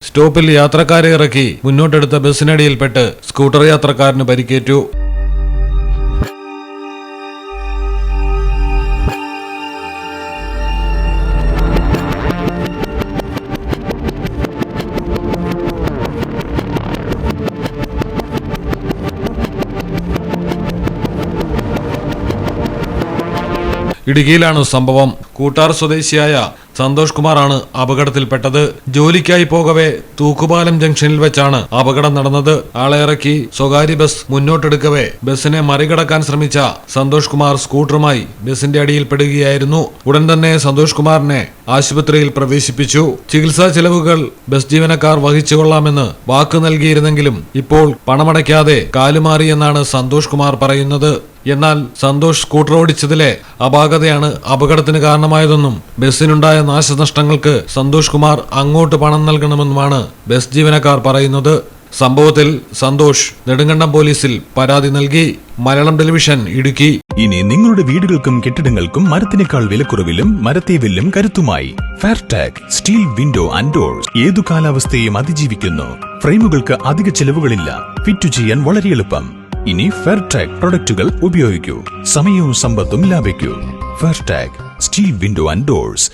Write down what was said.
സ്റ്റോപ്പിൽ യാത്രക്കാരെ ഇറക്കി മുന്നോട്ടെടുത്ത ബസ്സിനടിയിൽപ്പെട്ട് സ്കൂട്ടർ യാത്രക്കാരന് പരിക്കേറ്റു. ഇടുക്കിയിലാണ് സംഭവം. കൂട്ടാർ സ്വദേശിയായ സന്തോഷ് കുമാറാണ് അപകടത്തിൽപ്പെട്ടത്. ജോലിക്കായി പോകവെ തൂക്കുപാലം ജംഗ്ഷനിൽ വെച്ചാണ് അപകടം നടന്നത്. ആളെ ഇറക്കി സ്വകാര്യ ബസ് മുന്നോട്ടെടുക്കവെ ബസ്സിനെ മറികടക്കാൻ ശ്രമിച്ച സന്തോഷ് കുമാർ സ്കൂട്ടറുമായി ബസിന്റെ അടിയിൽപ്പെടുകയായിരുന്നു. ഉടൻ തന്നെ സന്തോഷ് കുമാറിനെ ആശുപത്രിയിൽ പ്രവേശിപ്പിച്ചു. ചികിത്സാ ചെലവുകൾ ബസ് ജീവനക്കാർ വഹിച്ചുകൊള്ളാമെന്ന് വാക്ക് നൽകിയിരുന്നെങ്കിലും ഇപ്പോൾ പണമടയ്ക്കാതെ കാലുമാറിയെന്നാണ് സന്തോഷ് കുമാർ പറയുന്നത്. എന്നാൽ സന്തോഷ് സ്കൂട്ടർ ഓടിച്ചതിലെ അപാകതയാണ് അപകടത്തിന് കാരണമായതെന്നും ബസ്സിനുണ്ടായ നാശനഷ്ടങ്ങൾക്ക് സന്തോഷ് കുമാർ അങ്ങോട്ട് പണം നൽകണമെന്നുമാണ് ബസ് ജീവനക്കാർ പറയുന്നത്. സംഭവത്തിൽ സന്തോഷ് നെടുങ്കണ്ടം പോലീസിൽ പരാതി നൽകി. മലയാളം ടെലിവിഷൻ, ഇടുക്കി. ഇനി നിങ്ങളുടെ വീടുകൾക്കും കെട്ടിടങ്ങൾക്കും മരത്തിനേക്കാൾ വിലക്കുറവിലും മരത്തെ വില്ലും കരുത്തുമായി ഫെയർടാഗ് സ്റ്റീൽ വിൻഡോ ആൻഡ് ഡോർസ് ഏതു കാലാവസ്ഥയും അതിജീവിക്കുന്നു. ഫ്രെയിമുകൾക്ക് അധിക ചെലവുകളില്ല. ഫിറ്റ് ചെയ്യാൻ വളരെ എളുപ്പം. ഇനി ഫെയർടാഗ് പ്രൊഡക്റ്റുകൾ ഉപയോഗിക്കൂ. സമയവും സമ്പത്തും ലാഭിക്കൂ. ഫെയർടാഗ് സ്റ്റീൽ വിൻഡോ ആൻഡ് ഡോർസ്.